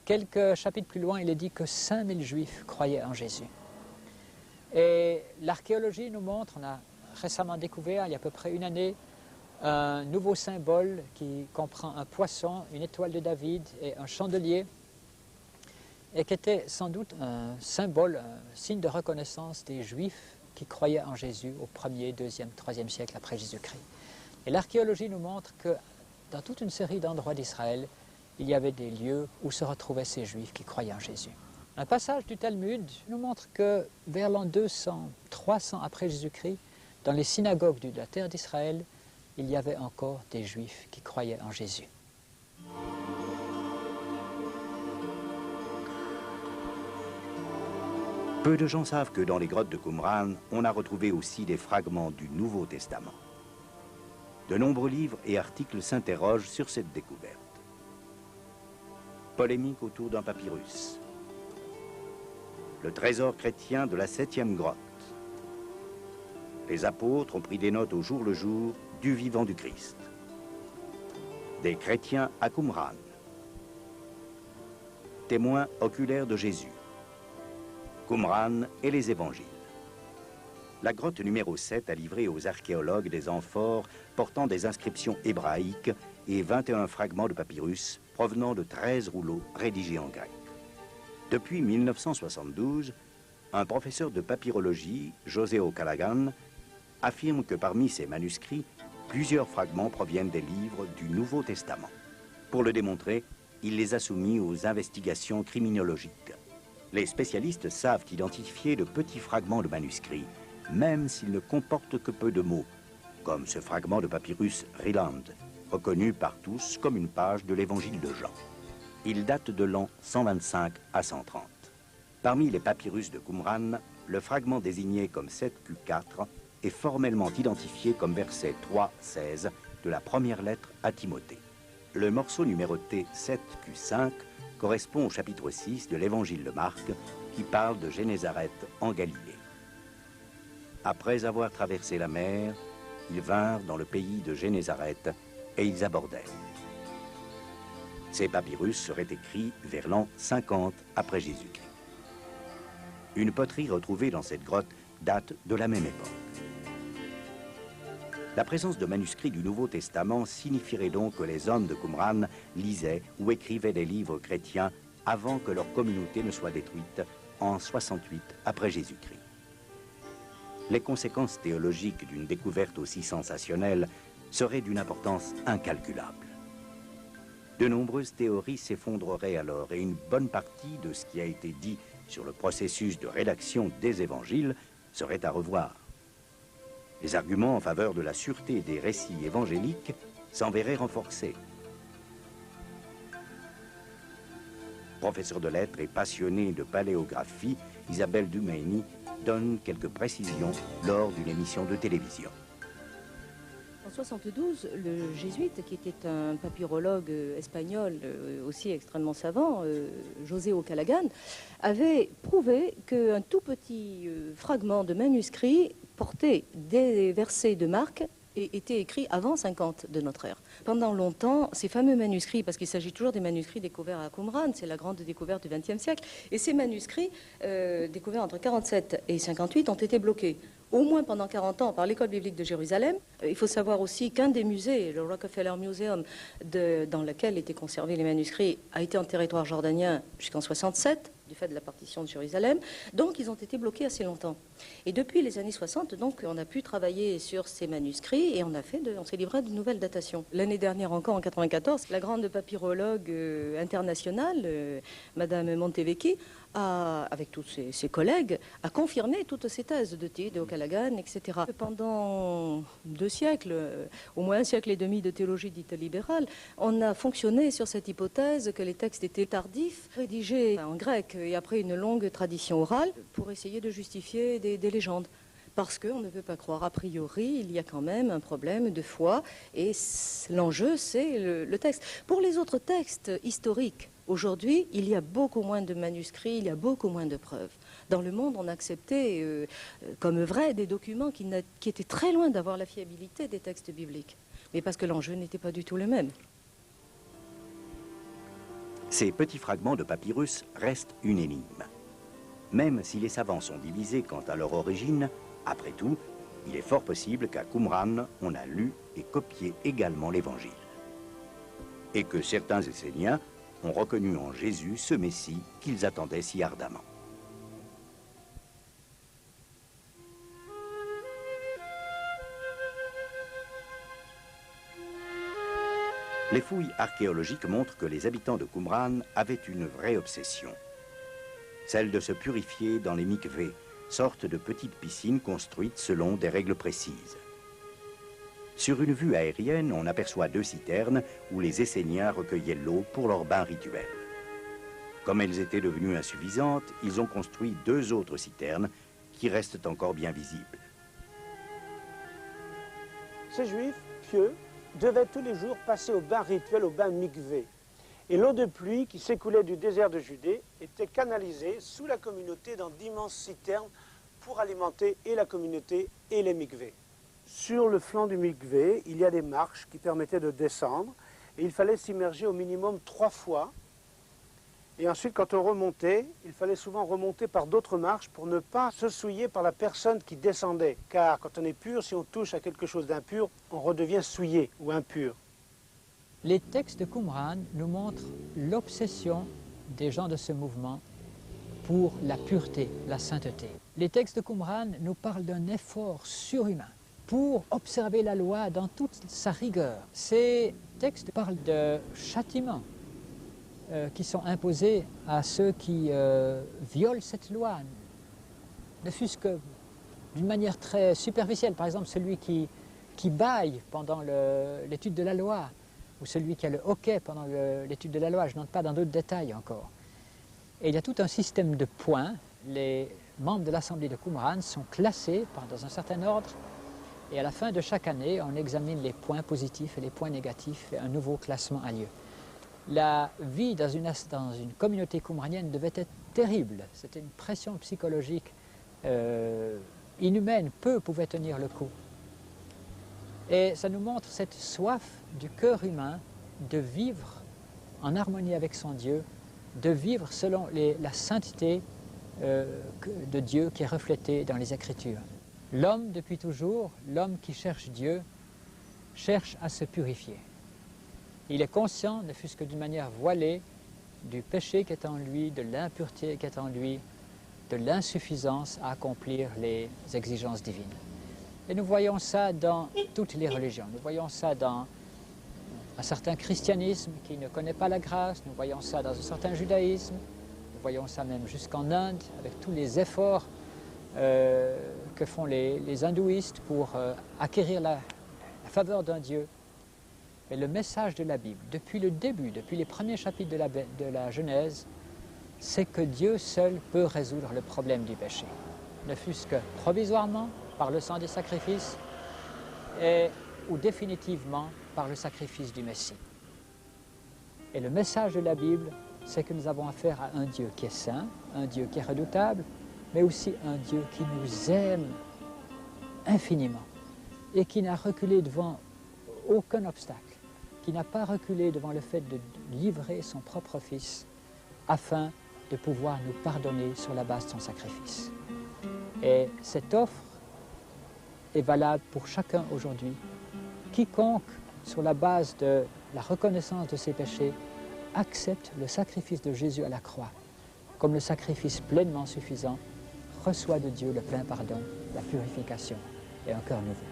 Quelques chapitres plus loin, il est dit que 5000 Juifs croyaient en Jésus. Et l'archéologie nous montre, on a récemment découvert, il y a à peu près une année, un nouveau symbole qui comprend un poisson, une étoile de David et un chandelier, et qui était sans doute un symbole, un signe de reconnaissance des Juifs qui croyaient en Jésus au 1er, 2e, 3e siècle après Jésus-Christ. Et l'archéologie nous montre que dans toute une série d'endroits d'Israël, il y avait des lieux où se retrouvaient ces Juifs qui croyaient en Jésus. Un passage du Talmud nous montre que vers l'an 200, 300 après Jésus-Christ, dans les synagogues de la terre d'Israël, il y avait encore des Juifs qui croyaient en Jésus. Peu de gens savent que dans les grottes de Qumran, on a retrouvé aussi des fragments du Nouveau Testament. De nombreux livres et articles s'interrogent sur cette découverte. Polémique autour d'un papyrus. Le trésor chrétien de la 7e grotte. Les apôtres ont pris des notes au jour le jour du vivant du Christ. Des chrétiens à Qumran. Témoins oculaires de Jésus. Qumran et les évangiles. La grotte numéro 7 a livré aux archéologues des amphores portant des inscriptions hébraïques et 21 fragments de papyrus provenant de 13 rouleaux rédigés en grec. Depuis 1972, un professeur de papyrologie, José O'Callaghan, affirme que parmi ces manuscrits, plusieurs fragments proviennent des livres du Nouveau Testament. Pour le démontrer, il les a soumis aux investigations criminologiques. Les spécialistes savent identifier de petits fragments de manuscrits, même s'ils ne comportent que peu de mots, comme ce fragment de papyrus Ryland, reconnu par tous comme une page de l'évangile de Jean. Il date de l'an 125 à 130. Parmi les papyrus de Qumran, le fragment désigné comme 7Q4 est formellement identifié comme verset 3-16 de la première lettre à Timothée. Le morceau numéroté 7Q5 correspond au chapitre 6 de l'évangile de Marc qui parle de Génézareth en Galilée. Après avoir traversé la mer, ils vinrent dans le pays de Génézareth et ils abordèrent. Ces papyrus seraient écrits vers l'an 50 après Jésus-Christ. Une poterie retrouvée dans cette grotte date de la même époque. La présence de manuscrits du Nouveau Testament signifierait donc que les hommes de Qumran lisaient ou écrivaient des livres chrétiens avant que leur communauté ne soit détruite en 68 après Jésus-Christ. Les conséquences théologiques d'une découverte aussi sensationnelle seraient d'une importance incalculable. De nombreuses théories s'effondreraient alors et une bonne partie de ce qui a été dit sur le processus de rédaction des évangiles serait à revoir. Les arguments en faveur de la sûreté des récits évangéliques s'en verraient renforcés. Professeure de lettres et passionnée de paléographie, Isabelle Dumeini donne quelques précisions lors d'une émission de télévision. En 1972, le jésuite, qui était un papyrologue espagnol aussi extrêmement savant, José O'Callaghan, avait prouvé qu'un tout petit fragment de manuscrit portait des versets de Marc et était écrit avant 50 de notre ère. Pendant longtemps, ces fameux manuscrits, parce qu'il s'agit toujours des manuscrits découverts à Qumran, c'est la grande découverte du XXe siècle, et ces manuscrits, découverts entre 47 et 58, ont été bloqués. Au moins pendant 40 ans par l'école biblique de Jérusalem. Il faut savoir aussi qu'un des musées, le Rockefeller Museum, dans lequel étaient conservés les manuscrits, a été en territoire jordanien jusqu'en 67, du fait de la partition de Jérusalem. Donc ils ont été bloqués assez longtemps. Et depuis les années 60, donc, on a pu travailler sur ces manuscrits et on s'est livré à de nouvelles datations. L'année dernière encore, en 94, la grande papyrologue internationale, Madame Montevecchi, avec tous ses collègues, a confirmé toutes ces thèses de O'Callaghan, etc. Pendant 2 siècles, au moins 1 siècle et demi de théologie dite libérale, on a fonctionné sur cette hypothèse que les textes étaient tardifs, rédigés en grec et après une longue tradition orale, pour essayer de justifier des légendes. Parce qu'on ne peut pas croire, a priori, il y a quand même un problème de foi, et l'enjeu, c'est le texte. Pour les autres textes historiques, aujourd'hui, il y a beaucoup moins de manuscrits, il y a beaucoup moins de preuves. Dans le monde, on acceptait comme vrai des documents qui étaient très loin d'avoir la fiabilité des textes bibliques. Mais parce que l'enjeu n'était pas du tout le même. Ces petits fragments de papyrus restent une énigme. Même si les savants sont divisés quant à leur origine, après tout, il est fort possible qu'à Qumran, on a lu et copié également l'Évangile. Et que certains Esséniens ont reconnu en Jésus ce Messie qu'ils attendaient si ardemment. Les fouilles archéologiques montrent que les habitants de Qumran avaient une vraie obsession. Celle de se purifier dans les mikvés, sorte de petites piscines construites selon des règles précises. Sur une vue aérienne, on aperçoit 2 citernes où les Esséniens recueillaient l'eau pour leur bain rituel. Comme elles étaient devenues insuffisantes, ils ont construit 2 autres citernes qui restent encore bien visibles. Ces Juifs pieux devaient tous les jours passer au bain rituel, au bain mikvé. Et l'eau de pluie qui s'écoulait du désert de Judée était canalisée sous la communauté dans d'immenses citernes pour alimenter et la communauté et les mikvés. Sur le flanc du mikvé, il y a des marches qui permettaient de descendre et il fallait s'immerger au minimum 3 fois. Et ensuite, quand on remontait, il fallait souvent remonter par d'autres marches pour ne pas se souiller par la personne qui descendait. Car quand on est pur, si on touche à quelque chose d'impur, on redevient souillé ou impur. Les textes de Qumran nous montrent l'obsession des gens de ce mouvement pour la pureté, la sainteté. Les textes de Qumran nous parlent d'un effort surhumain pour observer la loi dans toute sa rigueur. Ces textes parlent de châtiments qui sont imposés à ceux qui violent cette loi, ne fût-ce que d'une manière très superficielle. Par exemple, celui qui bâille pendant l'étude de la loi, ou celui qui a le hoquet pendant l'étude de la loi. Je n'entre pas dans d'autres détails encore. Et il y a tout un système de points. Les membres de l'Assemblée de Qumran sont classés dans un certain ordre. Et à la fin de chaque année, on examine les points positifs et les points négatifs et un nouveau classement a lieu. La vie dans une communauté qumranienne devait être terrible. C'était une pression psychologique inhumaine. Peu pouvaient tenir le coup. Et ça nous montre cette soif du cœur humain de vivre en harmonie avec son Dieu, de vivre selon la sainteté de Dieu qui est reflétée dans les Écritures. L'homme, depuis toujours, l'homme qui cherche Dieu, cherche à se purifier. Il est conscient, ne fût-ce que d'une manière voilée, du péché qui est en lui, de l'impureté qui est en lui, de l'insuffisance à accomplir les exigences divines. Et nous voyons ça dans toutes les religions. Nous voyons ça dans un certain christianisme qui ne connaît pas la grâce. Nous voyons ça dans un certain judaïsme. Nous voyons ça même jusqu'en Inde, avec tous les efforts que font les hindouistes pour acquérir la faveur d'un Dieu. Et le message de la Bible, depuis le début, depuis les premiers chapitres de la Genèse, c'est que Dieu seul peut résoudre le problème du péché. Ne fût-ce que provisoirement, par le sang des sacrifices, ou définitivement par le sacrifice du Messie. Et le message de la Bible, c'est que nous avons affaire à un Dieu qui est saint, un Dieu qui est redoutable, mais aussi un Dieu qui nous aime infiniment et qui n'a reculé devant aucun obstacle, qui n'a pas reculé devant le fait de livrer son propre Fils afin de pouvoir nous pardonner sur la base de son sacrifice. Et cette offre est valable pour chacun aujourd'hui. Quiconque, sur la base de la reconnaissance de ses péchés, accepte le sacrifice de Jésus à la croix comme le sacrifice pleinement suffisant, reçoit de Dieu le plein pardon, la purification et un cœur nouveau.